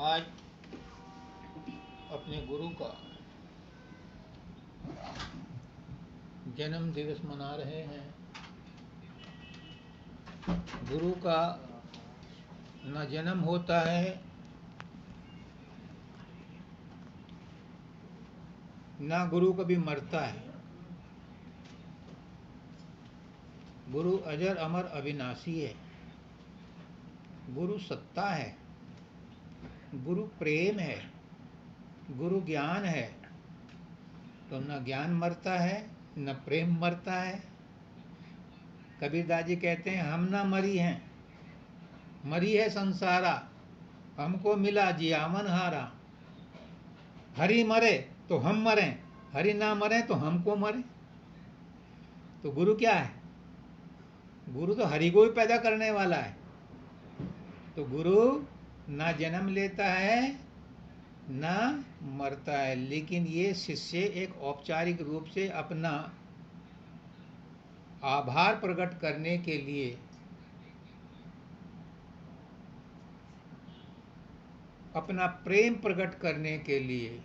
आज अपने गुरु का जन्म दिवस मना रहे हैं। गुरु का न जन्म होता है न गुरु कभी मरता है। गुरु अजर अमर अविनाशी है। गुरु सत्ता है, गुरु प्रेम है, गुरु ज्ञान है। तो न ज्ञान मरता है न प्रेम मरता है। कबीरदास जी कहते हैं हम न मरी हैं, मरी है संसारा, हमको मिला जियावन हारा। हरि मरे तो हम मरें, हरि ना मरे तो हमको मरे। तो गुरु क्या है? गुरु तो हरि को भी पैदा करने वाला है। तो गुरु ना जन्म लेता है ना मरता है, लेकिन ये शिष्य एक औपचारिक रूप से अपना आभार प्रकट करने के लिए, अपना प्रेम प्रकट करने के लिए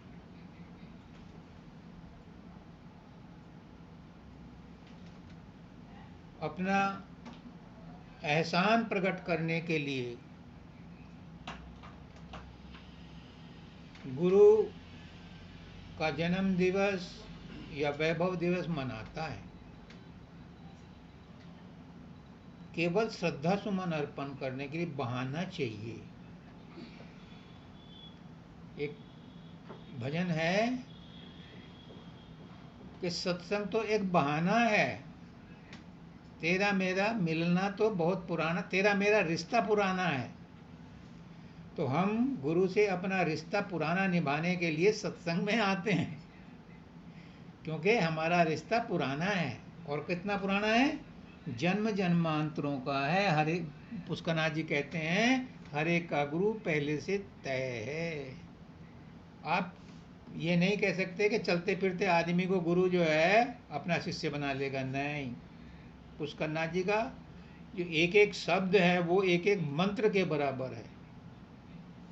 अपना एहसान प्रकट करने के लिए गुरु का जन्म दिवस या वैभव दिवस मनाता है। केवल श्रद्धा सुमन अर्पण करने के लिए बहाना चाहिए। एक भजन है कि सत्संग तो एक बहाना है, तेरा मेरा मिलना तो बहुत पुराना, तेरा मेरा रिश्ता पुराना है। तो हम गुरु से अपना रिश्ता पुराना निभाने के लिए सत्संग में आते हैं, क्योंकि हमारा रिश्ता पुराना है। और कितना पुराना है? जन्म जन्मांतरों का है। हरे पुष्करनाथ जी कहते हैं हरे का गुरु पहले से तय है। आप ये नहीं कह सकते कि चलते फिरते आदमी को गुरु जो है अपना शिष्य बना लेगा, नहीं। पुष्करनाथ जी का जो एक एक शब्द है वो एक एक मंत्र के बराबर है।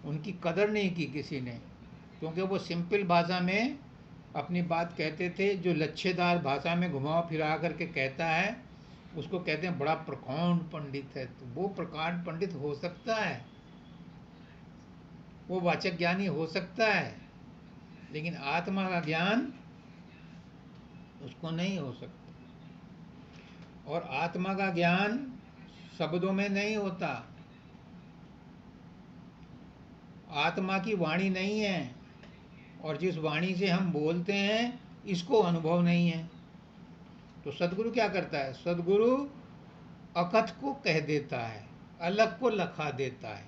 उनकी कदर नहीं की किसी ने, क्योंकि वो सिंपल भाषा में अपनी बात कहते थे। जो लच्छेदार भाषा में घुमा फिरा करके कहता है उसको कहते हैं बड़ा प्रकांड पंडित है। तो वो प्रकांड पंडित हो सकता है, वो वाचक ज्ञानी हो सकता है, लेकिन आत्मा का ज्ञान उसको नहीं हो सकता। और आत्मा का ज्ञान शब्दों में नहीं होता। आत्मा की वाणी नहीं है, और जिस वाणी से हम बोलते हैं इसको अनुभव नहीं है। तो सदगुरु क्या करता है? सदगुरु अकथ को कह देता है, अलग को लखा देता है।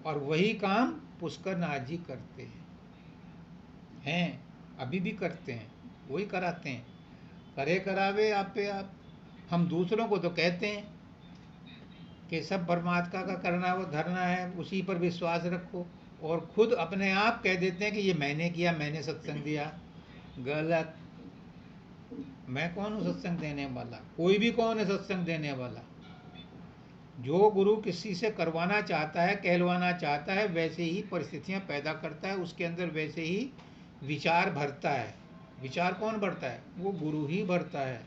और वही काम पुष्करनाथ जी करते हैं, अभी भी करते हैं, वही कराते हैं। करे करावे आप पे आप। हम दूसरों को तो कहते हैं कि सब परमात्मा का करना वो धरना है, उसी पर विश्वास रखो, और खुद अपने आप कह देते हैं कि ये मैंने किया, मैंने सत्संग दिया। गलत। मैं कौन हूँ सत्संग देने वाला? कोई भी कौन है सत्संग देने वाला? जो गुरु किसी से करवाना चाहता है, कहलवाना चाहता है, वैसे ही परिस्थितियां पैदा करता है, उसके अंदर वैसे ही विचार भरता है। विचार कौन भरता है? वो गुरु ही भरता है,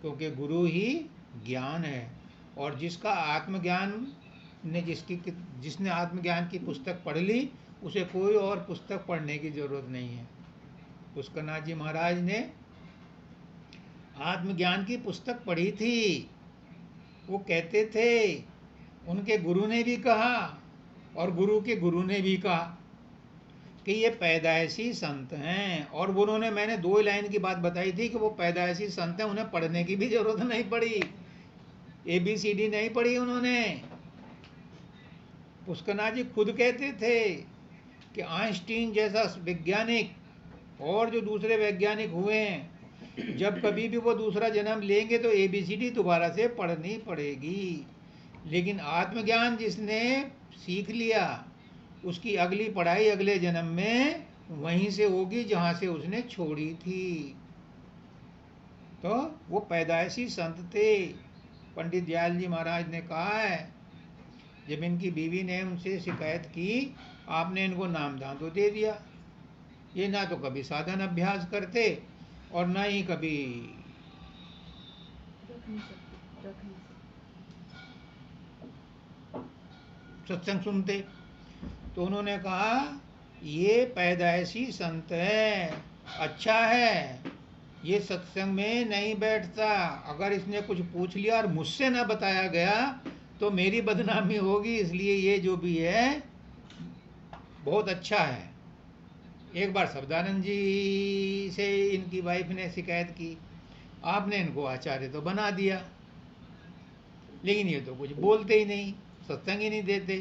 क्योंकि गुरु ही ज्ञान है। और जिसका आत्मज्ञान ने जिसने आत्मज्ञान की पुस्तक पढ़ ली, उसे कोई और पुस्तक पढ़ने की जरूरत नहीं है। पुष्करनाथ जी महाराज ने आत्मज्ञान की पुस्तक पढ़ी थी। वो कहते थे, उनके गुरु ने भी कहा और गुरु के गुरु ने भी कहा कि ये पैदाइशी संत हैं। और उन्होंने, मैंने 2 लाइन की बात बताई थी कि वो पैदाइशी संत हैं, उन्हें पढ़ने की भी जरूरत नहीं पड़ी, ABCD नहीं पढ़ी उन्होंने। पुष्करनाथ जी खुद कहते थे कि आइंस्टीन जैसा वैज्ञानिक और जो दूसरे वैज्ञानिक हुए हैं, जब कभी भी वो दूसरा जन्म लेंगे तो ABCD दोबारा से पढ़नी पड़ेगी। लेकिन आत्मज्ञान जिसने सीख लिया, उसकी अगली पढ़ाई अगले जन्म में वहीं से होगी जहाँ से उसने छोड़ी थी। तो वो पैदाइशी संत थे। पंडित दयाल जी महाराज ने कहा है जब इनकी बीवी ने उनसे शिकायत की, आपने इनको नाम दान तो दे दिया। ये ना तो कभी साधन अभ्यास करते और ना ही कभी सत्संग सुनते। तो उन्होंने कहा ये पैदाइशी संत है, अच्छा है, ये सत्संग में नहीं बैठता। अगर इसने कुछ पूछ लिया और मुझसे ना बताया गया तो मेरी बदनामी होगी, इसलिए ये जो भी है बहुत अच्छा है। एक बार सब्दानंद जी से इनकी वाइफ ने शिकायत की, आपने इनको आचार्य तो बना दिया, लेकिन ये तो कुछ बोलते ही नहीं, सत्संग ही नहीं देते।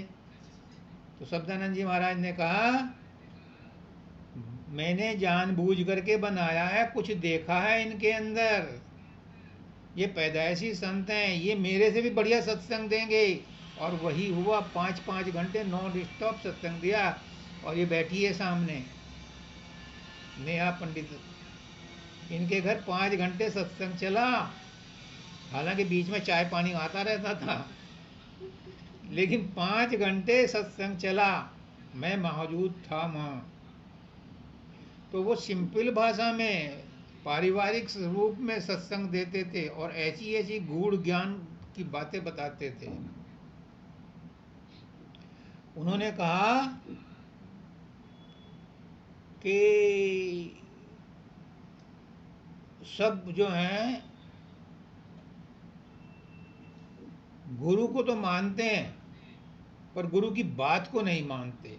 तो सब्दानंद जी महाराज ने कहा मैंने जानबूझ करके बनाया है, कुछ देखा है इनके अंदर, ये पैदाइशी संत हैं, ये मेरे से भी बढ़िया सत्संग देंगे। और वही हुआ, 5-5 घंटे नॉन स्टॉप सत्संग दिया। और ये बैठी है सामने नेहा पंडित, इनके घर 5 घंटे सत्संग चला। हालांकि बीच में चाय पानी आता रहता था, लेकिन 5 घंटे सत्संग चला, मैं मौजूद था वहाँ। तो वो सिंपल भाषा में पारिवारिक रूप में सत्संग देते थे और ऐसी ऐसी गूढ़ ज्ञान की बातें बताते थे। उन्होंने कहा कि सब जो हैं गुरु को तो मानते हैं पर गुरु की बात को नहीं मानते।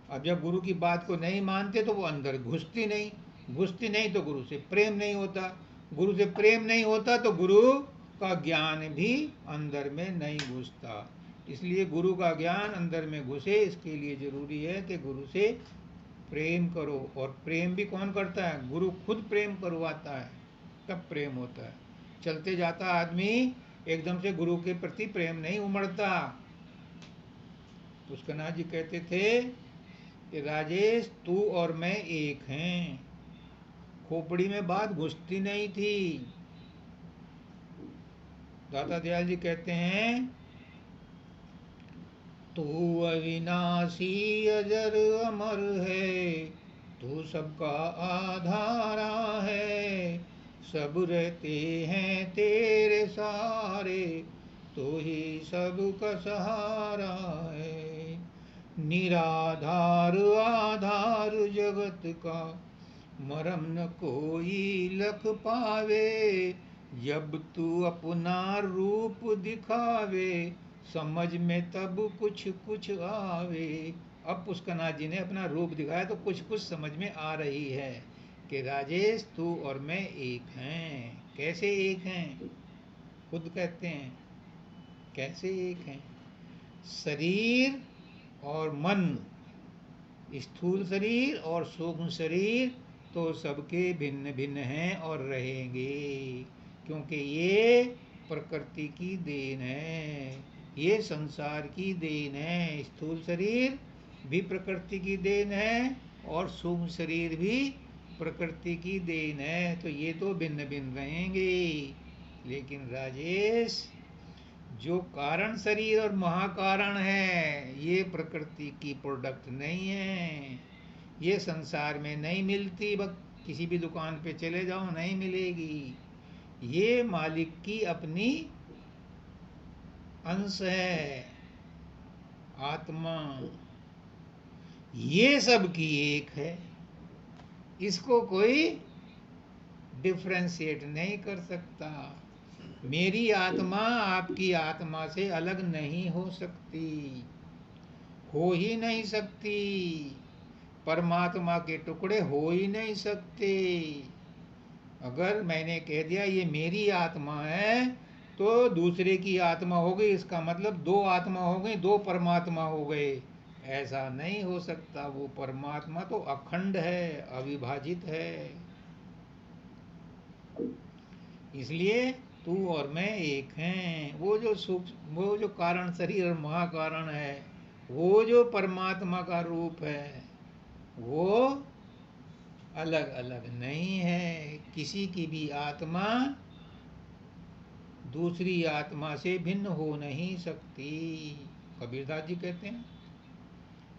अब जब गुरु की बात को नहीं मानते तो वो अंदर घुसती नहीं तो गुरु से प्रेम नहीं होता, गुरु से प्रेम नहीं होता तो गुरु का ज्ञान भी अंदर में नहीं घुसता। इसलिए गुरु का ज्ञान अंदर में घुसे, इसके लिए जरूरी है कि गुरु से प्रेम करो। और प्रेम भी कौन करता है? गुरु खुद प्रेम करवाता है, तब प्रेम होता है। चलते जाता आदमी एकदम से गुरु के प्रति प्रेम नहीं उमड़ता। पुष्करनाथ जी कहते थे कि राजेश तू और मैं एक हैं। खोपड़ी में बात घुसती नहीं थी। दाता दयाल जी कहते हैं तू अविनाशी अजर अमर है, तू सबका आधारा है, सब रहते हैं तेरे सारे, तू ही सबका सहारा है। निराधार आधार जगत का, मरम न कोई लख पावे, जब तू अपना रूप दिखावे, समझ में तब कुछ कुछ आवे। अब पुष्करनाथ जी ने अपना रूप दिखाया तो कुछ कुछ समझ में आ रही है कि राजेश तू और मैं एक हैं। कैसे एक हैं? खुद कहते हैं कैसे एक हैं। शरीर और मन, स्थूल शरीर और सूक्ष्म शरीर तो सबके भिन्न भिन्न हैं और रहेंगे, क्योंकि ये प्रकृति की देन है, ये संसार की देन है। स्थूल शरीर भी प्रकृति की देन है और सूक्ष्म शरीर भी प्रकृति की देन है, तो ये तो भिन्न भिन्न रहेंगे। लेकिन राजेश, जो कारण शरीर और महाकारण है, ये प्रकृति की प्रोडक्ट नहीं है, ये संसार में नहीं मिलती। किसी भी दुकान पे चले जाओ नहीं मिलेगी। ये मालिक की अपनी अंश है, आत्मा, ये सब की एक है, इसको कोई डिफ्रेंशिएट नहीं कर सकता। मेरी आत्मा आपकी आत्मा से अलग नहीं हो सकती, हो ही नहीं सकती। परमात्मा के टुकड़े हो ही नहीं सकते। अगर मैंने कह दिया ये मेरी आत्मा है तो दूसरे की आत्मा हो गई, इसका मतलब 2 आत्मा हो गई, 2 परमात्मा हो गए। ऐसा नहीं हो सकता। वो परमात्मा तो अखंड है, अविभाजित है। इसलिए तू और मैं एक हैं। वो जो कारण शरीर और महाकारण है, वो जो परमात्मा का रूप है, वो अलग अलग नहीं है। किसी की भी आत्मा दूसरी आत्मा से भिन्न हो नहीं सकती। कबीरदास जी कहते हैं,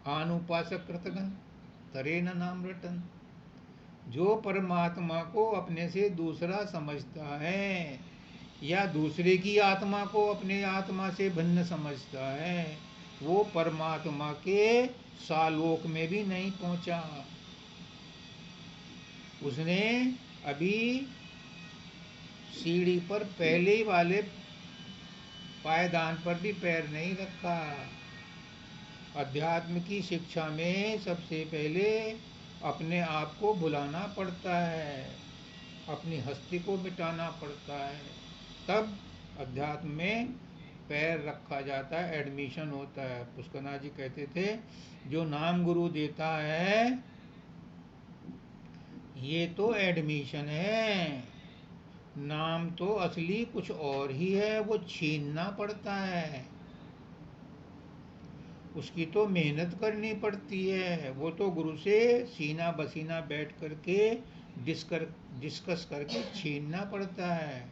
आनुपासक कृतगन तरे न नाम रटन। जो परमात्मा को अपने से दूसरा समझता है या दूसरे की आत्मा को अपने आत्मा से भिन्न समझता है, वो परमात्मा के सालोक में भी नहीं पहुंचा। उसने अभी सीढ़ी पर पहले वाले पायदान पर भी पैर नहीं रखा। अध्यात्म की शिक्षा में सबसे पहले अपने आप को भुलाना पड़ता है, अपनी हस्ती को मिटाना पड़ता है, तब अध्यात्म में पैर रखा जाता है, एडमिशन होता है। पुष्करनाथ जी कहते थे, जो नाम गुरु देता है ये तो एडमिशन है, नाम तो असली कुछ और ही है, वो छीनना पड़ता है, उसकी तो मेहनत करनी पड़ती है, वो तो गुरु से सीना बसीना बैठ करके डिस्कस करके छीनना पड़ता है।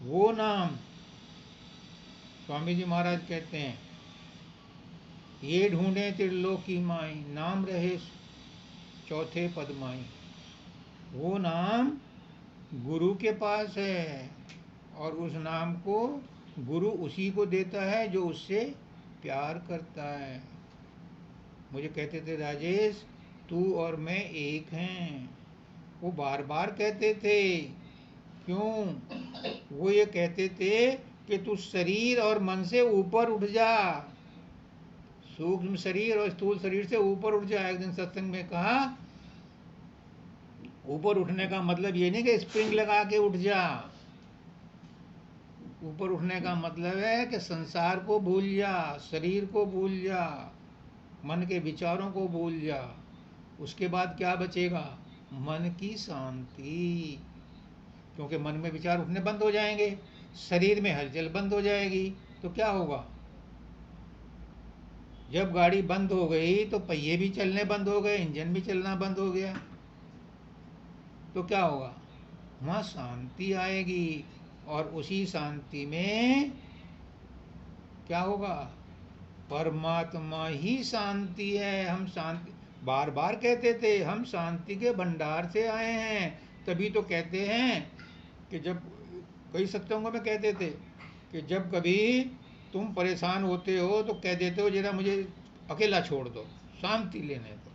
वो नाम स्वामी जी महाराज कहते हैं, ये ढूंढे त्रिलोकी माई, नाम रहे चौथे पद माई। वो नाम गुरु के पास है, और उस नाम को गुरु उसी को देता है जो उससे प्यार करता है। मुझे कहते थे, राजेश तू और मैं एक हैं। वो बार बार कहते थे। क्यों? वो ये कहते थे कि तू शरीर और मन से ऊपर उठ जा, सूक्ष्म शरीर और स्थूल शरीर से ऊपर उठ जा। एक दिन सत्संग में कहा, ऊपर उठने का मतलब ये नहीं कि स्प्रिंग लगा के उठ जा। ऊपर उठने का मतलब है कि संसार को भूल जा, शरीर को भूल जा, मन के विचारों को भूल जा। उसके बाद क्या बचेगा? मन की शांति। क्योंकि मन में विचार उठने बंद हो जाएंगे, शरीर में हलचल बंद हो जाएगी, तो क्या होगा? जब गाड़ी बंद हो गई तो पहिए भी चलने बंद हो गए, इंजन भी चलना बंद हो गया, तो क्या होगा? वहाँ शांति आएगी, और उसी शांति में क्या होगा? परमात्मा ही शांति है। हम शांति, बार बार कहते थे, हम शांति के भंडार से आए हैं। तभी तो कहते हैं कि जब कई सत्संगों में कहते थे कि जब कभी तुम परेशान होते हो तो कह देते हो, जरा मुझे अकेला छोड़ दो, शांति लेने दो।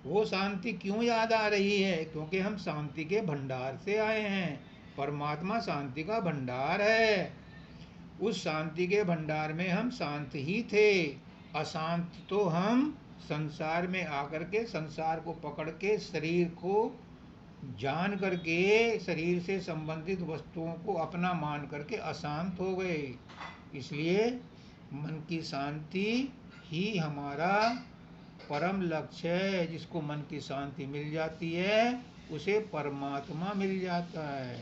वो शांति क्यों याद आ रही है? क्योंकि हम शांति के भंडार से आए हैं। परमात्मा शांति का भंडार है। उस शांति के भंडार में हम शांत ही थे। अशांत तो हम संसार में आकर के, संसार को पकड़ के, शरीर को जान करके, शरीर से संबंधित वस्तुओं को अपना मान करके अशांत हो गए। इसलिए मन की शांति ही हमारा परम लक्ष्य है। जिसको मन की शांति मिल जाती है उसे परमात्मा मिल जाता है,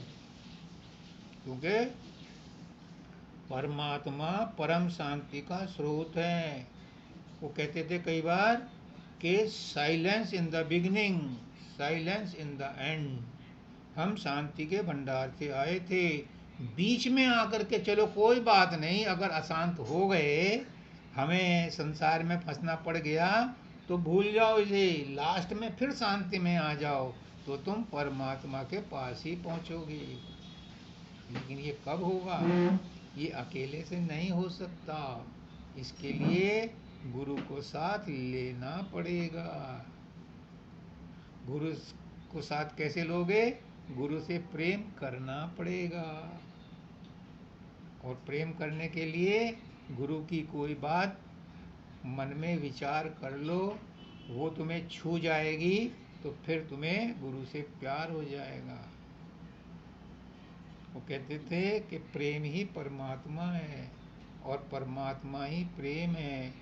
क्योंकि परमात्मा परम शांति का स्रोत है। वो कहते थे कई बार कि silence in the beginning, silence in the end. हम शांति के भंडार से आए थे। बीच में आकर के चलो कोई बात नहीं, अगर अशांत हो गए, हमें संसार में फंसना पड़ गया, तो भूल जाओ इसे, लास्ट में फिर शांति में आ जाओ, तो तुम परमात्मा के पास ही पहुंचोगे। लेकिन ये कब होगा? ये अकेले से नहीं हो सकता। इसके लिए गुरु को साथ लेना पड़ेगा। गुरु को साथ कैसे लोगे? गुरु से प्रेम करना पड़ेगा, और प्रेम करने के लिए गुरु की कोई बात मन में विचार कर लो, वो तुम्हें छू जाएगी, तो फिर तुम्हें गुरु से प्यार हो जाएगा। वो कहते थे कि प्रेम ही परमात्मा है, और परमात्मा ही प्रेम है।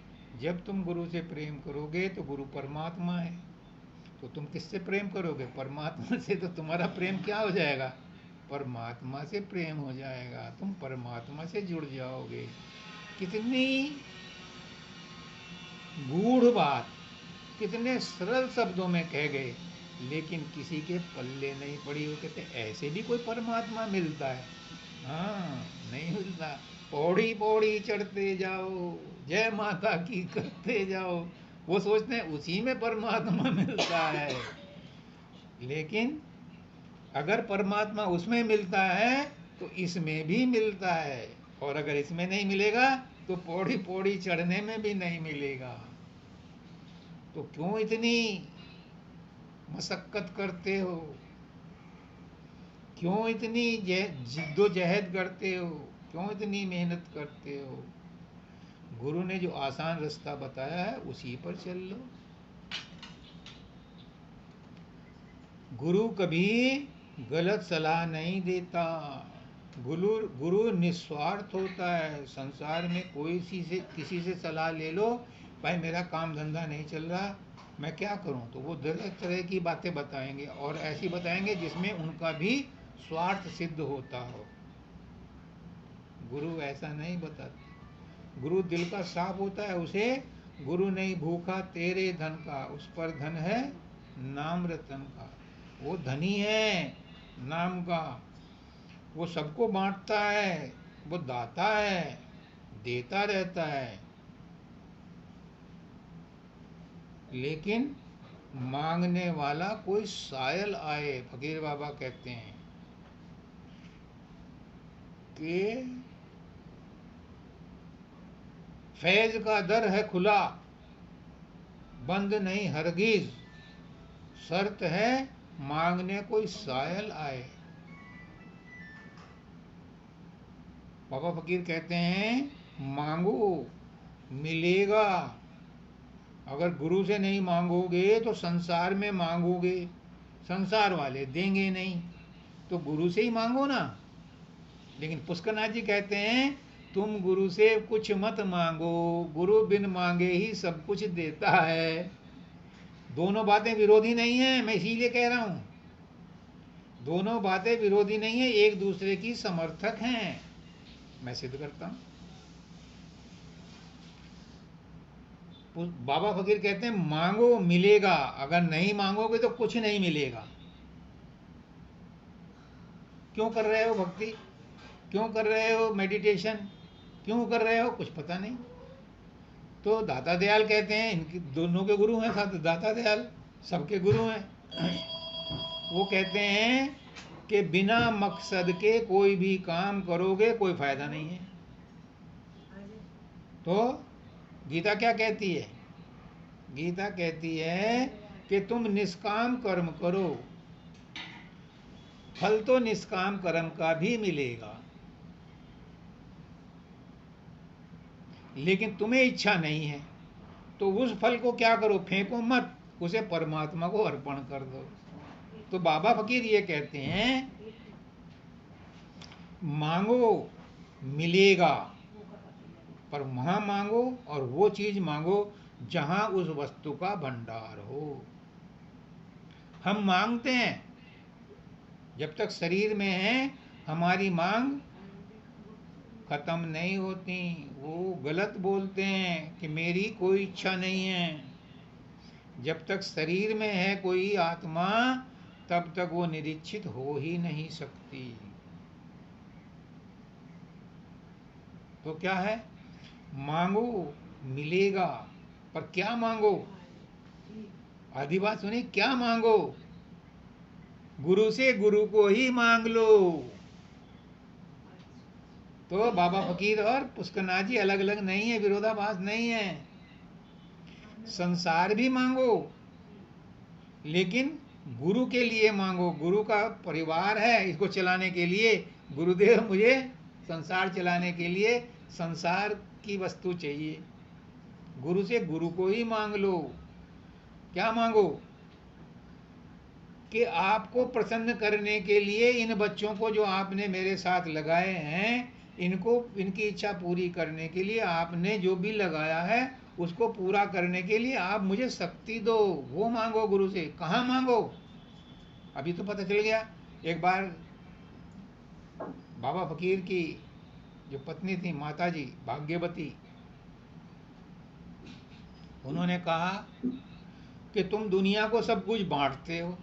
जब तुम गुरु से प्रेम करोगे तो गुरु परमात्मा है, तो तुम किससे प्रेम करोगे? परमात्मा से। तो तुम्हारा प्रेम क्या हो जाएगा? परमात्मा से प्रेम हो जाएगा। तुम परमात्मा से जुड़ जाओगे। कितनी गूढ़ बात, कितने सरल शब्दों में कह गए, लेकिन किसी के पल्ले नहीं पड़ी। वो कहते ऐसे भी कोई परमात्मा मिलता है? हाँ, नहीं मिलता। पौड़ी पौड़ी चढ़ते जाओ, जय माता की करते जाओ। वो सोचते हैं उसी में परमात्मा मिलता है, लेकिन अगर परमात्मा उसमें मिलता है तो इसमें भी मिलता है, और अगर इसमें नहीं मिलेगा तो पौड़ी पौड़ी चढ़ने में भी नहीं मिलेगा। तो क्यों इतनी मशक्कत करते हो, क्यों इतनी जिद्दोजहद करते हो, क्यों इतनी मेहनत करते हो? गुरु ने जो आसान रास्ता बताया है उसी पर चल लो। गुरु कभी गलत सलाह नहीं देता। गुरु निस्वार्थ होता है। संसार में कोई किसी से सलाह ले लो, भाई मेरा काम धंधा नहीं चल रहा, मैं क्या करूं, तो वो तरह तरह की बातें बताएंगे, और ऐसी बताएंगे जिसमें उनका भी स्वार्थ सिद्ध होता हो। गुरु ऐसा नहीं बताते। गुरु दिल का साफ होता है। उसे गुरु नहीं भूखा तेरे धन का, उस पर धन है नाम रतन का। वो धनी है नाम का, वो सबको बांटता है, वो दाता है, देता रहता है, लेकिन मांगने वाला कोई सायल आए। फकीर बाबा कहते हैं कि फैज का दर है खुला, बंद नहीं हरगिज, शर्त है मांगने कोई सायल आए। बाबा फकीर कहते हैं मांगो मिलेगा। अगर गुरु से नहीं मांगोगे तो संसार में मांगोगे, संसार वाले देंगे नहीं, तो गुरु से ही मांगो ना। लेकिन पुष्करनाथ जी कहते हैं तुम गुरु से कुछ मत मांगो, गुरु बिन मांगे ही सब कुछ देता है। दोनों बातें विरोधी नहीं है, मैं इसीलिए कह रहा हूं, दोनों बातें विरोधी नहीं है, एक दूसरे की समर्थक हैं। मैं सिद्ध करता हूं। बाबा फकीर कहते हैं मांगो मिलेगा, अगर नहीं मांगोगे तो कुछ नहीं मिलेगा। क्यों कर रहे हो भक्ति, क्यों कर रहे हो मेडिटेशन, क्यों कर रहे हो, कुछ पता नहीं। तो दाता दयाल कहते हैं, इनके दोनों के गुरु हैं, साथ दाता दयाल सबके गुरु हैं। वो कहते हैं कि बिना मकसद के कोई भी काम करोगे कोई फायदा नहीं है। तो गीता क्या कहती है? गीता कहती है कि तुम निष्काम कर्म करो, फल तो निष्काम कर्म का भी मिलेगा, लेकिन तुम्हें इच्छा नहीं है तो उस फल को क्या करो, फेंको मत, उसे परमात्मा को अर्पण कर दो। तो बाबा फकीर ये कहते हैं मांगो मिलेगा, पर वहां मांगो और वो चीज मांगो जहां उस वस्तु का भंडार हो। हम मांगते हैं, जब तक शरीर में है हमारी मांग खत्म नहीं होती। वो गलत बोलते हैं कि मेरी कोई इच्छा नहीं है। जब तक शरीर में है कोई आत्मा तब तक वो निरीक्षित हो ही नहीं सकती। तो क्या है, मांगो मिलेगा, पर क्या मांगो? आधी बात सुनी, क्या मांगो? गुरु से गुरु को ही मांग लो। तो बाबा फकीर और पुष्करनाथ जी अलग अलग नहीं है, विरोधाभास नहीं है। संसार भी मांगो, लेकिन गुरु के लिए मांगो। गुरु का परिवार है, इसको चलाने के लिए गुरुदेव मुझे संसार चलाने के लिए संसार की वस्तु चाहिए। गुरु से गुरु को ही मांग लो। क्या मांगो? कि आपको प्रसन्न करने के लिए इन बच्चों को जो आपने मेरे साथ लगाए हैं, इनको इनकी इच्छा पूरी करने के लिए आपने जो भी लगाया है उसको पूरा करने के लिए आप मुझे शक्ति दो। वो मांगो गुरु से। कहाँ मांगो? अभी तो पता चल गया। एक बार बाबा फकीर की जो पत्नी थी माता जी भाग्यवती, उन्होंने कहा कि तुम दुनिया को सब कुछ बांटते हो,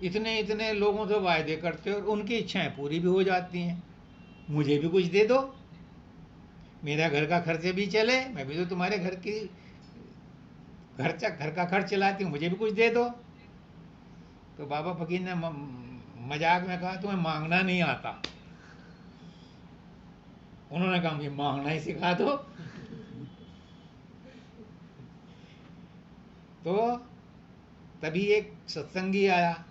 इतने इतने लोगों से वायदे करते हो और उनकी इच्छाएं पूरी भी हो जाती हैं, मुझे भी कुछ दे दो। मेरा घर का खर्चे भी चले, मैं भी तो तुम्हारे घर का खर्च चलाती हूँ, मुझे भी कुछ दे दो। तो बाबा फकीर ने मजाक में कहा तुम्हें मांगना नहीं आता। उन्होंने कहा मुझे मांगना ही सिखा दो। तो तभी एक सत्संगी आया,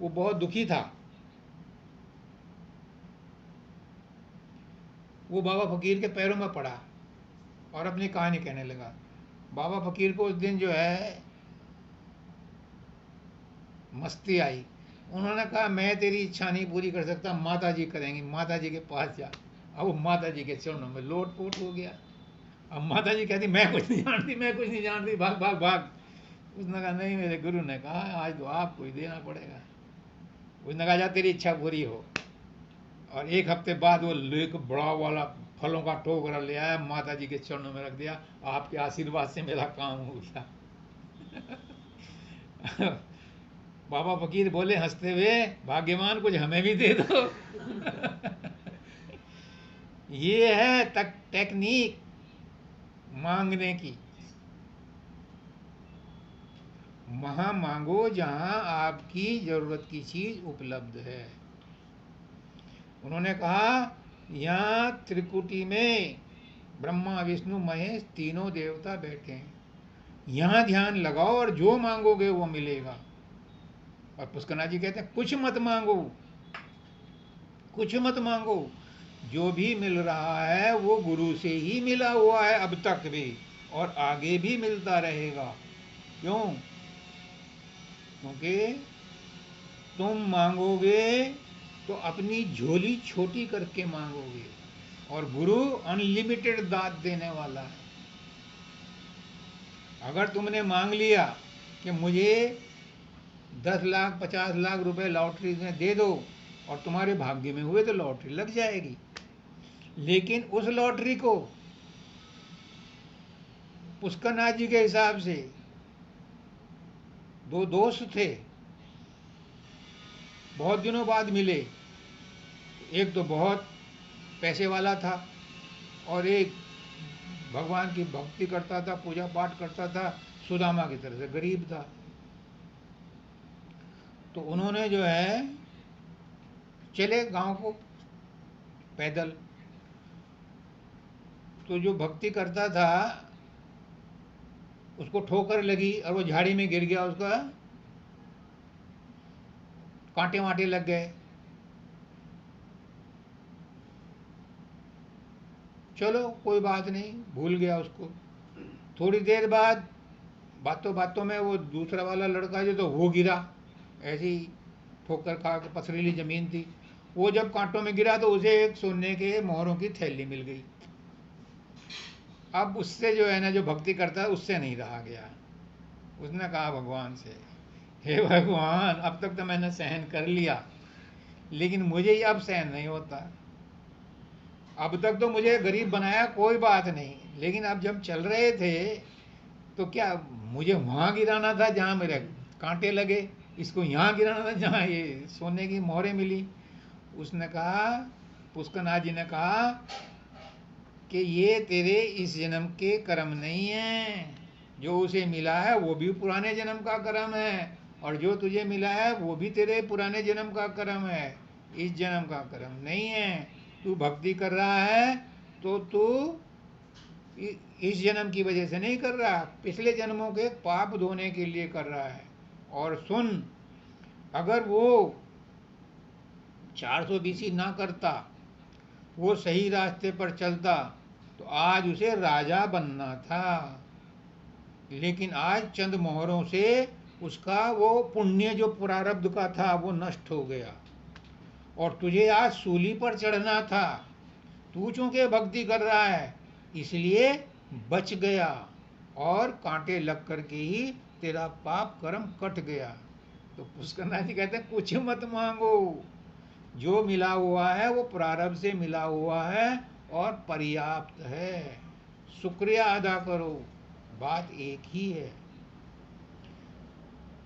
वो बहुत दुखी था। वो बाबा फकीर के पैरों में पड़ा और अपनी कहानी कहने लगा। बाबा फकीर को उस दिन जो है मस्ती आई। उन्होंने कहा मैं तेरी इच्छा नहीं पूरी कर सकता, माता जी करेंगी, माता जी के पास जा। अब वो माता जी के चरणों में लोट पोट हो गया। अब माता जी कहती मैं कुछ नहीं जानती, मैं कुछ नहीं जानती, भाग भाग भाग। उसने कहा नहीं, मेरे गुरु ने कहा आज तो आपको ही देना पड़ेगा। उसने कहा जा तेरी इच्छा पूरी हो। और एक हफ्ते बाद वो लेक बड़ा वाला फलों का टोकरा ले आया, माता जी के चरणों में रख दिया। आपके आशीर्वाद से मेरा काम हो गया। बाबा फकीर बोले हंसते हुए, भाग्यवान कुछ हमें भी दे दो। ये है टेक्निक मांगने की। वहां मांगो जहां आपकी जरूरत की चीज उपलब्ध है। उन्होंने कहा यहाँ त्रिकुटी में ब्रह्मा विष्णु महेश तीनों देवता बैठे हैं, यहाँ ध्यान लगाओ और जो मांगोगे वो मिलेगा। और पुष्करनाथ जी कहते हैं कुछ मत मांगो, कुछ मत मांगो, जो भी मिल रहा है वो गुरु से ही मिला हुआ है अब तक भी, और आगे भी मिलता रहेगा। क्यों? क्योंकि तुम मांगोगे तो अपनी झोली छोटी करके मांगोगे, और गुरु अनलिमिटेड दात देने वाला है। अगर तुमने मांग लिया कि मुझे 10 लाख 50 लाख रुपए लॉटरी में दे दो, और तुम्हारे भाग्य में हुए तो लॉटरी लग जाएगी। लेकिन उस लॉटरी को पुष्करनाथ जी के हिसाब से दो दोस्त थे, बहुत दिनों बाद मिले। एक तो बहुत पैसे वाला था और एक भगवान की भक्ति करता था, पूजा पाठ करता था, सुदामा की तरह से गरीब था। तो उन्होंने जो है चले गांव को पैदल। तो जो भक्ति करता था उसको ठोकर लगी और वो झाड़ी में गिर गया, उसका कांटे वांटे लग गए। चलो कोई बात नहीं, भूल गया उसको। थोड़ी देर बाद बातों बातों में वो दूसरा वाला लड़का जो तो वो गिरा, ऐसी ठोकर खा के, पथरीली जमीन थी। वो जब कांटों में गिरा तो उसे एक सोने के मोहरों की थैली मिल गई। अब उससे जो है ना, जो भक्ति करता है उससे नहीं रहा गया। उसने कहा भगवान से, हे भगवान अब तक तो मैंने सहन कर लिया, लेकिन मुझे ये अब सहन नहीं होता। अब तक तो मुझे गरीब बनाया, कोई बात नहीं, लेकिन अब जब चल रहे थे तो क्या मुझे वहाँ गिराना था जहाँ मेरे कांटे लगे, इसको यहाँ गिराना था जहाँ ये सोने की मोहरें मिली। उसने कहा, पुष्करनाथ जी ने कहा कि ये तेरे इस जन्म के कर्म नहीं हैं, जो उसे मिला है वो भी पुराने जन्म का कर्म है, और जो तुझे मिला है वो भी तेरे पुराने जन्म का कर्म है, इस जन्म का कर्म नहीं है। तू भक्ति कर रहा है तो तू इस जन्म की वजह से नहीं कर रहा, पिछले जन्मों के पाप धोने के लिए कर रहा है। और सुन, अगर वो 420 ना करता, वो सही रास्ते पर चलता तो आज उसे राजा बनना था, लेकिन आज चंद मोहरों से उसका वो पुण्य जो प्रारब्ध का था वो नष्ट हो गया, और तुझे आज सूली पर चढ़ना था। तू चूंकि भक्ति कर रहा है इसलिए बच गया, और कांटे लग करके ही तेरा पाप कर्म कट गया। तो पुष्करनाथ जी कहते हैं कुछ मत मांगो, जो मिला हुआ है वो प्रारब्ध से मिला हुआ है और पर्याप्त है। शुक्रिया अदा करो, बात एक ही है।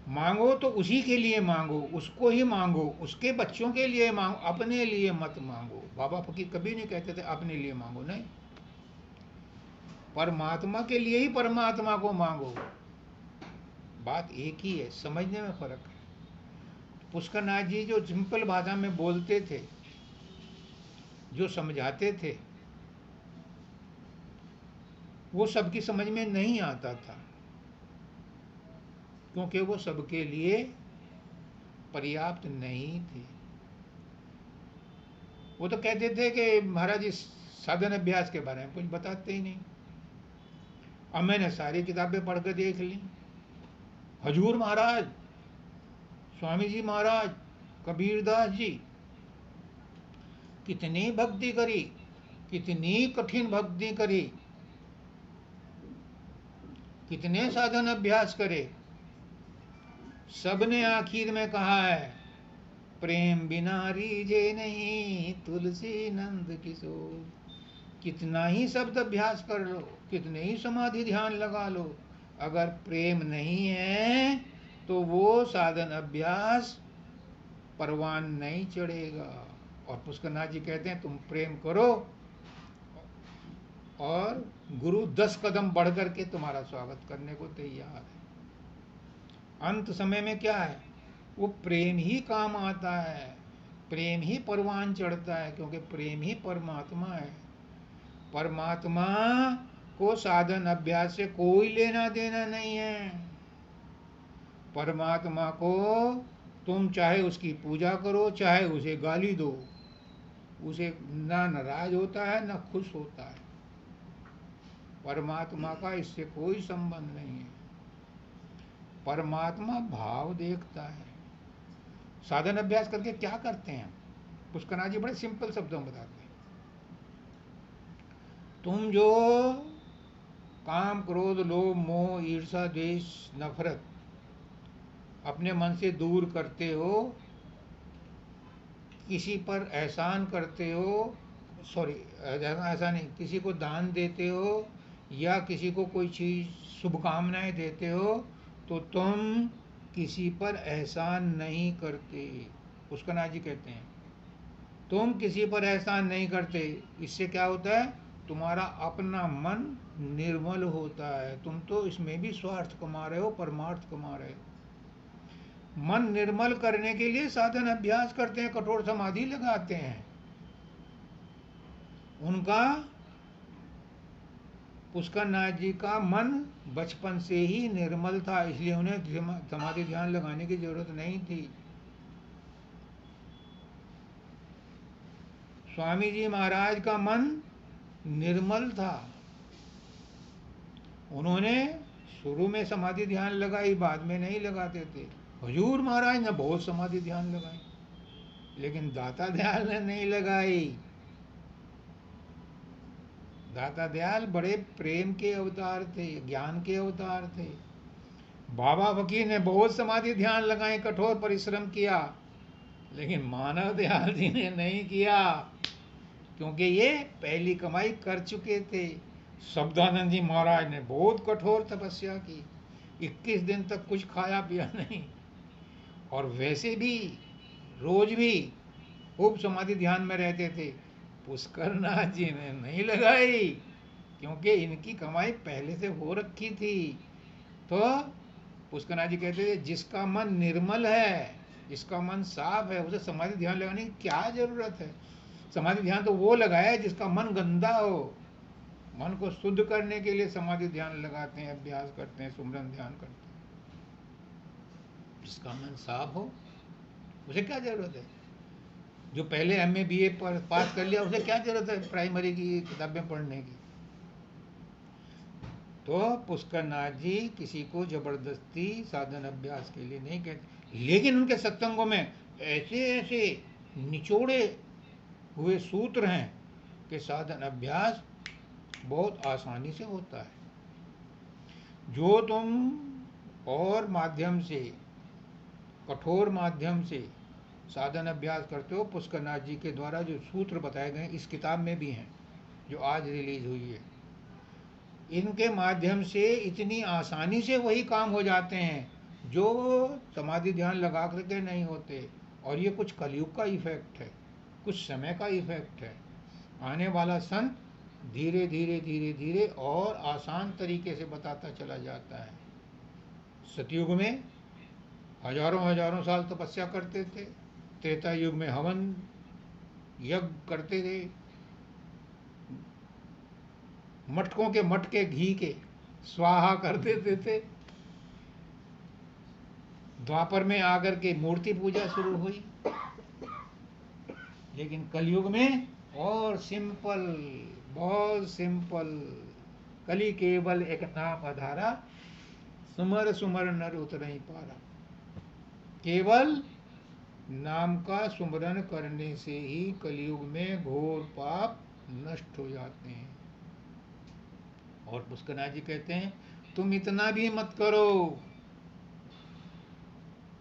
मांगो तो उसी के लिए मांगो, उसको ही मांगो, उसके बच्चों के लिए मांगो, अपने लिए मत मांगो। बाबा फकीर कभी नहीं कहते थे अपने लिए मांगो, नहीं, परमात्मा के लिए ही परमात्मा को मांगो। बात एक ही है, समझने में फर्क है। पुष्करनाथ जी जो सिंपल भाषा में बोलते थे, जो समझाते थे, वो सबकी समझ में नहीं आता था, क्योंकि वो सबके लिए पर्याप्त नहीं थे। वो तो कहते थे कि महाराज इस साधन अभ्यास के बारे में कुछ बताते ही नहीं। अब मैंने सारी किताबें पढ़ कर देख ली, हजूर महाराज, स्वामी जी महाराज, कबीरदास जी, कितनी भक्ति करी, कितनी कठिन भक्ति करी, कितने साधन अभ्यास करे, सबने आखिर में कहा है प्रेम बिना रीजे नहीं तुलसी नंद किशोर। कितना ही शब्द अभ्यास कर लो, कितने ही समाधि ध्यान लगा लो, अगर प्रेम नहीं है तो वो साधन अभ्यास परवान नहीं चढ़ेगा। और पुष्करनाथ जी कहते हैं तुम प्रेम करो और गुरु 10 कदम बढ़ करके तुम्हारा स्वागत करने को तैयार है। अंत समय में क्या है, वो प्रेम ही काम आता है, प्रेम ही परवान चढ़ता है, क्योंकि प्रेम ही परमात्मा है। परमात्मा को साधन अभ्यास से कोई लेना देना नहीं है। परमात्मा को तुम चाहे उसकी पूजा करो, चाहे उसे गाली दो, उसे ना नाराज होता है ना खुश होता है। परमात्मा का इससे कोई संबंध नहीं है। परमात्मा भाव देखता है। साधन अभ्यास करके क्या करते हैं, पुष्करनाथ जी बड़े सिंपल शब्दों में बताते हैं। तुम जो काम, क्रोध, लोभ, मोह, ईर्षा, द्वेष, नफरत अपने मन से दूर करते हो, किसी पर एहसान करते हो, सॉरी ऐसा नहीं, किसी को दान देते हो या किसी को कोई चीज़ शुभकामनाएं देते हो, तो तुम किसी पर एहसान नहीं करते। पुष्करनाथ जी कहते हैं तुम किसी पर एहसान नहीं करते। इससे क्या होता है, तुम्हारा अपना मन निर्मल होता है। तुम तो इसमें भी स्वार्थ कमा रहे हो, परमार्थ कमा रहे हो। मन निर्मल करने के लिए साधन अभ्यास करते हैं, कठोर समाधि लगाते हैं। उनका, पुष्करनाथ जी का मन बचपन से ही निर्मल था, इसलिए उन्हें समाधि ध्यान लगाने की जरूरत नहीं थी। स्वामी जी महाराज का मन निर्मल था, उन्होंने शुरू में समाधि ध्यान लगाई, बाद में नहीं लगाते थे। हजूर महाराज ने बहुत समाधि ध्यान लगाई, लेकिन दाता दयाल ने नहीं लगाई। दाता दयाल बड़े प्रेम के अवतार थे, ज्ञान के अवतार थे। बाबा फकीर ने बहुत समाधि ध्यान लगाए, कठोर परिश्रम किया, लेकिन मानव दयाल जी ने नहीं किया, क्योंकि ये पहली कमाई कर चुके थे। शब्दानंद जी महाराज ने बहुत कठोर तपस्या की, 21 दिन तक कुछ खाया पिया नहीं, और वैसे भी रोज भी खूब समाधि ध्यान में रहते थे। पुष्करनाथ जी ने नहीं लगाई, क्योंकि इनकी कमाई पहले से हो रखी थी। तो पुष्करनाथ जी कहते थे जिसका मन निर्मल है, जिसका मन साफ है, उसे समाधि ध्यान लगाने की क्या जरूरत है। समाधि ध्यान तो वो लगाया जिसका मन गंदा हो। मन को शुद्ध करने के लिए समाधि ध्यान लगाते हैं, अभ्यास करते हैं, सुमरन ध्यान करते हैं। जिसका मन साफ हो उसे क्या जरूरत है। जो पहले MA BA पास कर लिया, उसे क्या जरूरत है प्राइमरी की किताबें पढ़ने की। तो पुष्करनाथ जी किसी को जबरदस्ती साधन अभ्यास के लिए नहीं कहते, लेकिन उनके सत्संगों में ऐसे ऐसे निचोड़े हुए सूत्र हैं कि साधन अभ्यास बहुत आसानी से होता है। जो तुम और माध्यम से, कठोर माध्यम से साधन अभ्यास करते हो, पुष्करनाथ जी के द्वारा जो सूत्र बताए गए इस किताब में भी हैं, जो आज रिलीज हुई है, इनके माध्यम से इतनी आसानी से वही काम हो जाते हैं जो समाधि ध्यान लगा करके नहीं होते। और ये कुछ कलयुग का इफेक्ट है, कुछ समय का इफेक्ट है। आने वाला संत धीरे धीरे धीरे धीरे और आसान तरीके से बताता चला जाता है। सतयुग में हजारों हजारों साल तपस्या करते थे, त्रेता युग में हवन यज्ञ करते थे, मटकों के मटके घी के स्वाहा कर देते थे। द्वापर में आकर के मूर्ति पूजा शुरू हुई। लेकिन कलयुग में और सिंपल, बहुत सिंपल। कली केवल एक नाम आधारा, सुमर सुमर नर उतरहि पारा। केवल नाम का सुमरन करने से ही कलयुग में घोर पाप नष्ट हो जाते हैं। और पुष्करनाथ जी कहते हैं, तुम इतना भी मत करो,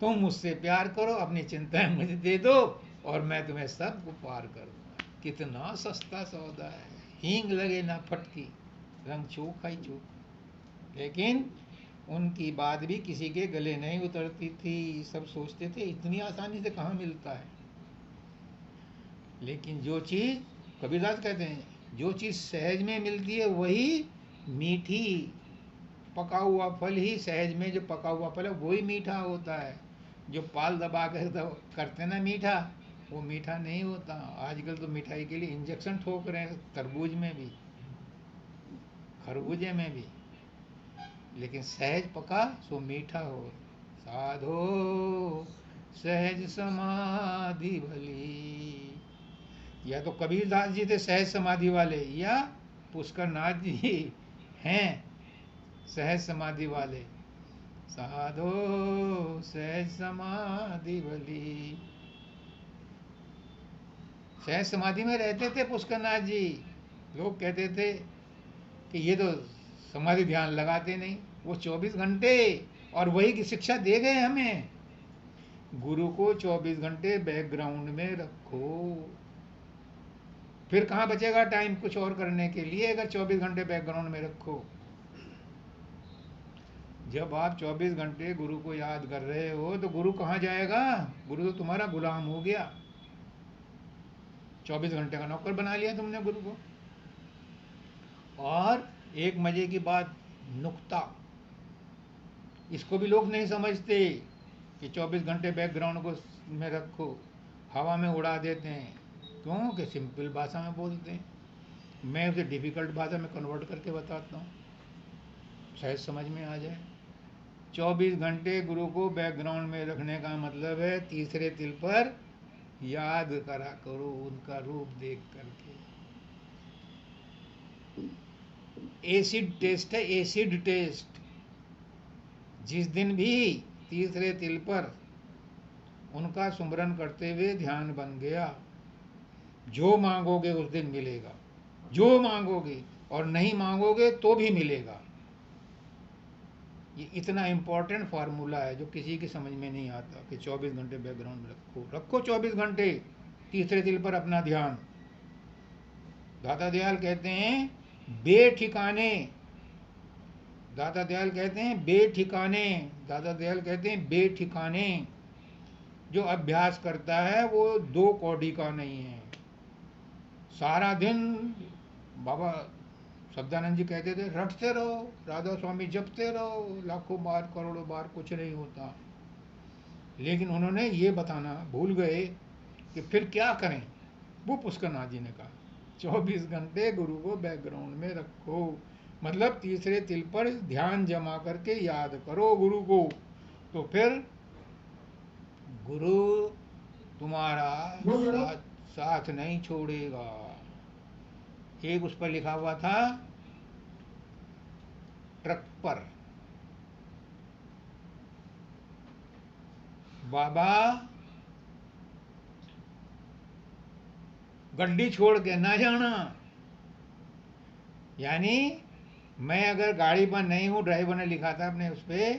तुम मुझसे प्यार करो, अपनी चिंताएं मुझे दे दो और मैं तुम्हें सबको पार कर दूंगा। कितना सस्ता सौदा है। हींग लगे ना फटकी, रंग चोखा ही चोखा। लेकिन उनकी बात भी किसी के गले नहीं उतरती थी। सब सोचते थे इतनी आसानी से कहाँ मिलता है। लेकिन जो चीज़, कबीरदास कहते हैं, जो चीज़ सहज में मिलती है वही मीठी। पका हुआ फल ही सहज में, जो पका हुआ फल है वही मीठा होता है। जो पाल दबा कर करते ना मीठा, वो मीठा नहीं होता। आजकल तो मिठाई के लिए इंजेक्शन ठोक रहे हैं, तरबूज में भी, खरबूजे में भी। लेकिन सहज पका सो मीठा हो। साधो सहज समाधि भली। या तो कबीरदास जी थे सहज समाधि वाले, या पुष्करनाथ जी हैं सहज समाधि वाले। साधो सहज समाधि भली। सहज समाधि में रहते थे पुष्करनाथ जी। लोग कहते थे कि ये तो समाधि ध्यान लगाते नहीं। वो 24 घंटे, और वही की शिक्षा दे गए हमें, गुरु को 24 घंटे बैकग्राउंड में रखो। फिर कहाँ बचेगा टाइम कुछ और करने के लिए, अगर 24 घंटे बैकग्राउंड में रखो। जब आप 24 घंटे गुरु को याद कर रहे हो तो गुरु कहाँ जाएगा? गुरु तो तुम्हारा गुलाम हो गया। 24 घंटे का नौकर बना लिया तुमने गुरु को। और एक मजे की बात, नुक्ता, इसको भी लोग नहीं समझते कि 24 घंटे बैकग्राउंड को में रखो। हवा में उड़ा देते हैं। क्यों? कि सिंपल भाषा में बोलते हैं। मैं उसे डिफ़िकल्ट भाषा में कन्वर्ट करके बताता हूँ, शायद समझ में आ जाए। 24 घंटे गुरु को बैकग्राउंड में रखने का मतलब है तीसरे तिल पर याद करा करो उनका रूप देख करके। एसिड टेस्ट है, एसिड टेस्ट। जिस दिन भी तीसरे तिल पर उनका सुमरन करते हुए ध्यान बन गया, जो मांगोगे उस दिन मिलेगा। जो मांगोगे, और नहीं मांगोगे तो भी मिलेगा। ये इतना इम्पोर्टेंट फार्मूला है जो किसी की समझ में नहीं आता कि 24 घंटे बैकग्राउंड में रखो 24 घंटे तीसरे दिल पर अपना ध्यान। दाता दयाल कहते हैं बेठिकाने, दाता दयाल कहते हैं बेठिकाने, दाता दयाल कहते हैं बेठिकाने जो अभ्यास करता है वो 2 कौड़ी का नहीं है। सारा दिन बाबा शब्दानंद जी कहते थे रटते रहो, राधा स्वामी जपते रहो, लाखों बार करोड़ों बार, कुछ नहीं होता। लेकिन उन्होंने ये बताना भूल गए कि फिर क्या करें। वो पुष्करनाथ जी ने कहा 24 घंटे गुरु को बैकग्राउंड में रखो, मतलब तीसरे तिल पर ध्यान जमा करके याद करो गुरु को, तो फिर गुरु तुम्हारा साथ नहीं छोड़ेगा। एक उस पर लिखा हुआ था, ट्रक पर, बाबा गड्डी छोड़ के ना जाना। यानी मैं अगर गाड़ी पर नहीं हूँ, ड्राइवर ने लिखा था अपने उस पर,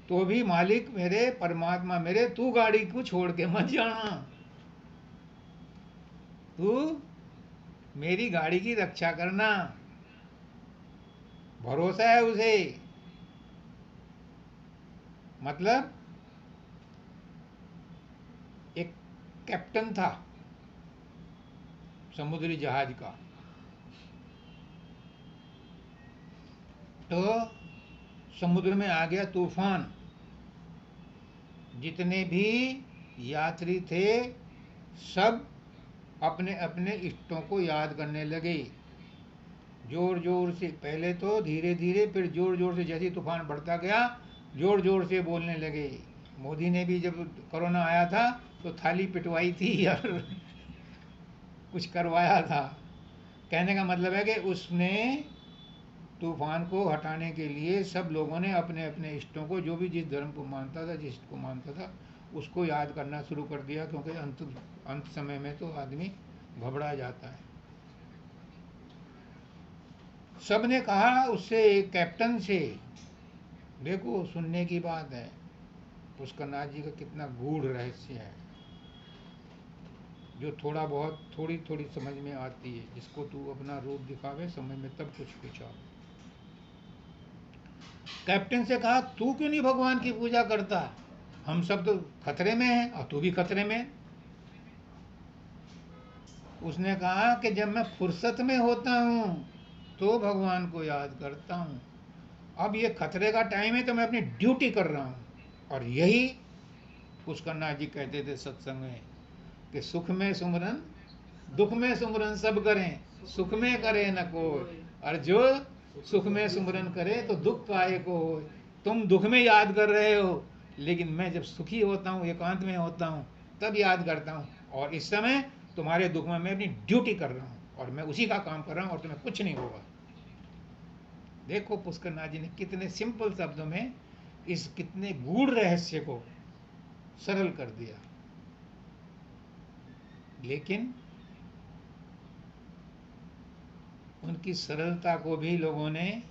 तो भी मालिक मेरे, परमात्मा मेरे, तू गाड़ी को छोड़ के मत जाना, तू मेरी गाड़ी की रक्षा करना। भरोसा है उसे, मतलब कैप्टन था समुद्री जहाज का। तो समुद्र में आ गया तूफान, जितने भी यात्री थे सब अपने अपने इष्टों को याद करने लगे, जोर जोर से। पहले तो धीरे धीरे, फिर जोर जोर से। जैसे तूफान बढ़ता गया जोर जोर से बोलने लगे। मोदी ने भी जब कोरोना आया था तो थाली पिटवाई थी और कुछ करवाया था। कहने का मतलब है कि उसने तूफान को हटाने के लिए सब लोगों ने अपने अपने इष्टों को, जो भी जिस धर्म को मानता था, जिस को मानता था, उसको याद करना शुरू कर दिया। क्योंकि अंत समय में तो आदमी घबरा जाता है। सब ने कहा उससे, कैप्टन से। देखो सुनने की बात है, पुष्करनाथ जी का कितना गूढ़ रहस्य है, जो थोड़ा बहुत थोड़ी थोड़ी समझ में आती है। जिसको तू अपना रूप दिखावे समझ में तब कुछ आ। कैप्टन से कहा तू क्यों नहीं भगवान की पूजा करता, हम सब तो खतरे में हैं और तू भी खतरे में है। उसने कहा कि जब मैं फुर्सत में होता हूँ तो भगवान को याद करता हूँ, अब ये खतरे का टाइम है तो मैं अपनी ड्यूटी कर रहा हूँ। और यही पुष्करनाथ जी कहते थे सत्संग में कि सुख में सुमरन दुख में सुमरन सब करें, सुख में करे न कोई, और जो सुख में सुमरन करे तो दुख काहे को हो। तुम दुख में याद कर रहे हो, लेकिन मैं जब सुखी होता हूँ, एकांत में होता हूँ, तब याद करता हूँ। और इस समय तुम्हारे दुख में मैं अपनी ड्यूटी कर रहा हूँ और मैं उसी का काम कर रहा हूँ और तुम्हें कुछ नहीं होगा। देखो पुष्करनाथ जी ने कितने सिंपल शब्दों में इस कितने गूढ़ रहस्य को सरल कर दिया। लेकिन उनकी सरलता को भी लोगों ने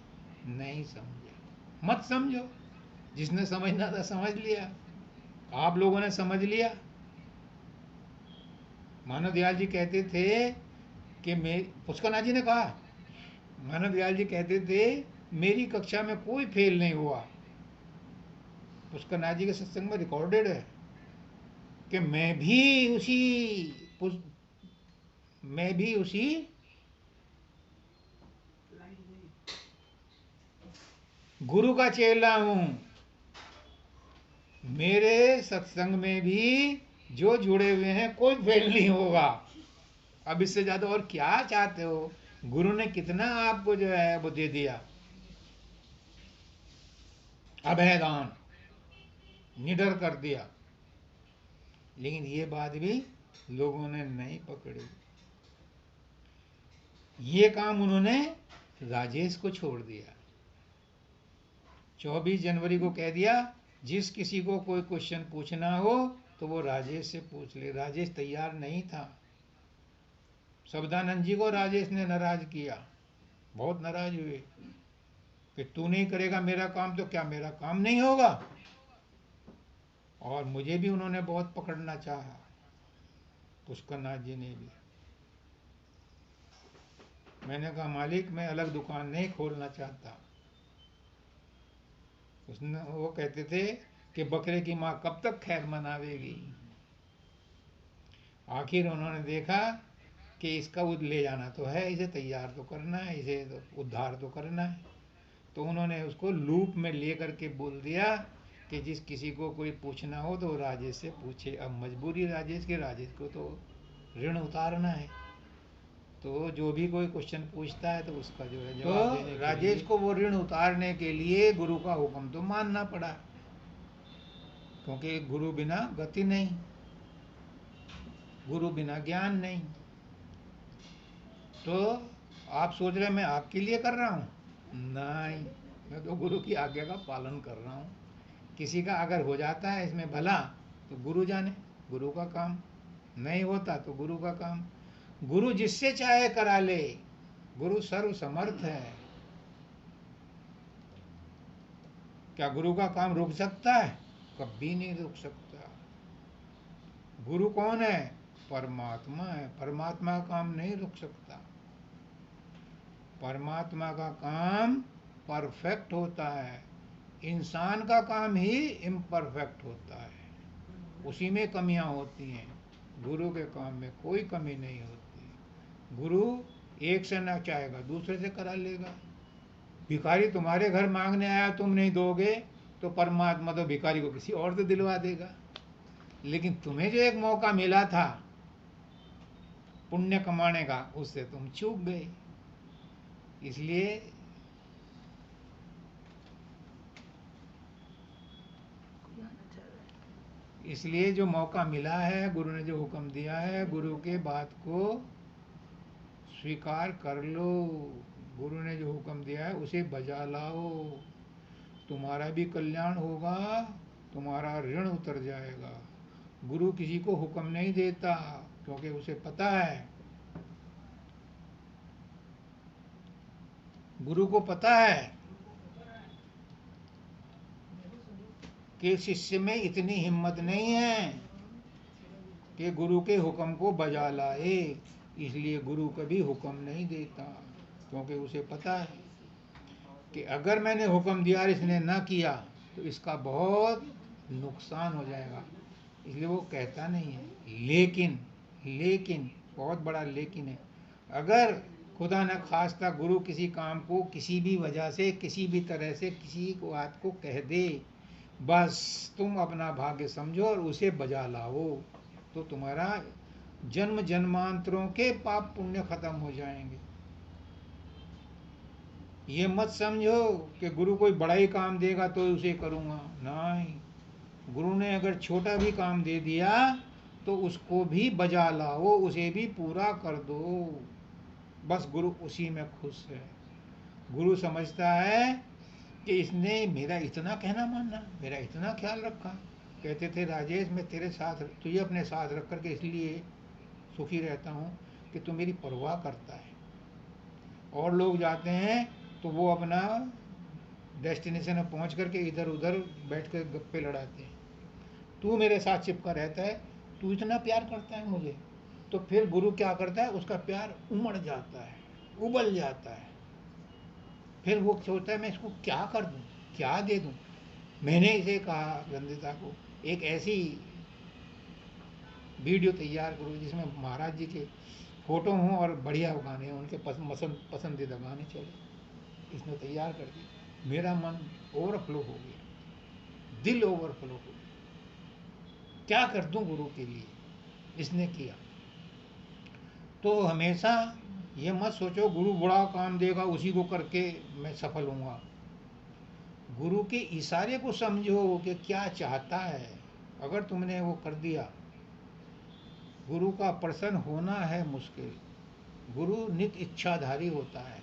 नहीं समझा। मत समझो, जिसने समझना था समझ लिया। आप लोगों ने समझ लिया। मानव दयाल जी कहते थे कि पुष्करनाथ जी ने कहा, मानव दयाल जी कहते थे मेरी कक्षा में कोई फेल नहीं हुआ। पुष्करनाथ जी के सत्संग में रिकॉर्डेड है कि मैं भी उसी गुरु का चेला हूं। मेरे सत्संग में भी जो जुड़े हुए हैं कोई फेल नहीं होगा। अब इससे ज्यादा और क्या चाहते हो। गुरु ने कितना आपको जो है वो दे दिया, अभयदान, निडर कर दिया। लेकिन ये बात भी लोगों ने नहीं पकड़ी। ये काम उन्होंने राजेश को छोड़ दिया। 24 जनवरी को कह दिया जिस किसी को कोई क्वेश्चन पूछना हो तो वो राजेश से पूछ ले। राजेश तैयार नहीं था। शब्दानंद जी को राजेश ने नाराज किया, बहुत नाराज हुए कि तू नहीं करेगा मेरा काम तो क्या मेरा काम नहीं होगा। और मुझे भी उन्होंने बहुत पकड़ना चाहा, पुष्करनाथ जी ने भी। मैंने कहा मालिक मैं अलग दुकान नहीं खोलना चाहता। उसने वो कहते थे कि बकरे की माँ कब तक खैर मनावेगी। आखिर उन्होंने देखा कि इसका ले जाना तो है, इसे तैयार तो करना है, इसे तो उद्धार तो करना है। तो उन्होंने उसको लूप में ले करके बोल दिया कि जिस किसी को कोई पूछना हो तो राजेश से पूछे। अब मजबूरी राजेश की, राजेश को तो ऋण उतारना है। तो जो भी कोई क्वेश्चन पूछता है तो उसका जो है जवाब देने के लिए राजेश को वो ऋण उतारने के लिए गुरु का हुक्म तो मानना पड़ा, क्योंकि गुरु बिना गति नहीं, गुरु बिना ज्ञान नहीं। तो आप सोच रहे मैं आपके लिए कर रहा हूँ? नहीं, मैं तो गुरु की आज्ञा का पालन कर रहा हूँ। किसी का अगर हो जाता है इसमें भला तो गुरु जाने, गुरु का काम। नहीं होता तो गुरु का काम। गुरु जिससे चाहे करा ले, गुरु सर्व समर्थ है। क्या गुरु का काम रुक सकता है? कभी नहीं रुक सकता। गुरु कौन है? परमात्मा है। परमात्मा का काम नहीं रुक सकता। परमात्मा का काम परफेक्ट होता है, इंसान का काम ही इम्परफेक्ट होता है, उसी में कमियां होती हैं। गुरु के काम में कोई कमी नहीं होती। गुरु एक से ना चाहेगा दूसरे से करा लेगा। भिखारी तुम्हारे घर मांगने आया, तुम नहीं दोगे तो परमात्मा तो भिखारी को किसी और से दिलवा देगा। लेकिन तुम्हें जो एक मौका मिला था पुण्य कमाने का, उससे तुम चूक गए। इसलिए जो मौका मिला है, गुरु ने जो हुक्म दिया है, गुरु के बात को स्वीकार कर लो। गुरु ने जो हुक्म दिया है उसे बजा लाओ। तुम्हारा भी कल्याण होगा, तुम्हारा ऋण उतर जाएगा। गुरु किसी को हुक्म नहीं देता, क्योंकि उसे पता है, गुरु को पता है कि शिष्य में इतनी हिम्मत नहीं है कि गुरु के हुक्म को बजा लाए। इसलिए गुरु कभी हुक्म नहीं देता, क्योंकि उसे पता है कि अगर मैंने हुक्म दिया और इसने ना किया तो इसका बहुत नुकसान हो जाएगा। इसलिए वो कहता नहीं है। लेकिन बहुत बड़ा लेकिन है, अगर खुदा न खास्ता गुरु किसी काम को किसी भी वजह से, किसी भी तरह से किसी को बात को कह दे, बस तुम अपना भाग्य समझो और उसे बजा लाओ, तो तुम्हारा जन्म जन्मांतरों के पाप पुण्य खत्म हो जाएंगे। ये मत समझो कि गुरु कोई बड़ा ही काम देगा तो उसे करूँगा, नहीं। गुरु ने अगर छोटा भी काम दे दिया तो उसको भी बजा लाओ, उसे भी पूरा कर दो। बस गुरु उसी में खुश है। गुरु समझता है कि इसने मेरा इतना कहना मानना, मेरा इतना ख्याल रखा। कहते थे, राजेश मैं तेरे साथ, तुझे अपने साथ रख करके इसलिए सुखी रहता हूँ कि तू मेरी परवाह करता है। और लोग जाते हैं तो वो अपना डेस्टिनेशन में पहुँच करके इधर उधर बैठ कर गप्पे लड़ाते हैं। तू मेरे साथ चिपका रहता है, तू इतना प्यार करता है मुझे, तो फिर गुरु क्या करता है, उसका प्यार उमड़ जाता है, उबल जाता है। फिर वो सोचता है मैं इसको क्या कर दूँ, क्या दे दूँ। मैंने इसे कहा रंदिता को, एक ऐसी वीडियो तैयार करो जिसमें महाराज जी के फोटो हों और बढ़िया गाने हों, उनके पसंदीदा गाने चले। इसने तैयार कर दी। मेरा मन ओवरफ्लो हो गया, दिल ओवरफ्लो हो गया। क्या कर दूं गुरु के लिए, इसने किया। तो हमेशा ये मत सोचो गुरु बड़ा काम देगा उसी को करके मैं सफल होऊंगा। गुरु के इशारे को समझो कि क्या चाहता है। अगर तुमने वो कर दिया, गुरु का प्रसन्न होना है मुश्किल। गुरु नित्य इच्छाधारी होता है,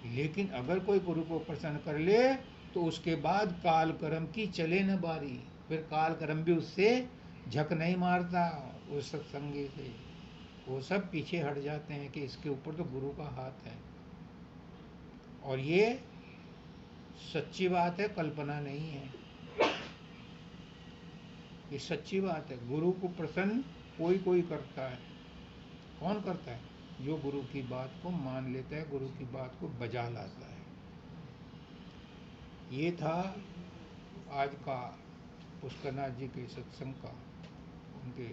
लेकिन अगर कोई गुरु को प्रसन्न कर ले तो उसके बाद काल कर्म की चले न बारी। फिर काल कर्म भी उससे झक नहीं मारता, उस सत्संगी से वो सब पीछे हट जाते हैं कि इसके ऊपर तो गुरु का हाथ है। और ये सच्ची बात है, कल्पना नहीं है, ये सच्ची बात है। गुरु को प्रसन्न कोई कोई करता है। कौन करता है? जो गुरु की बात को मान लेता है, गुरु की बात को बजा लाता है। ये था आज का पुष्करनाथ जी के सत्संग का, उनके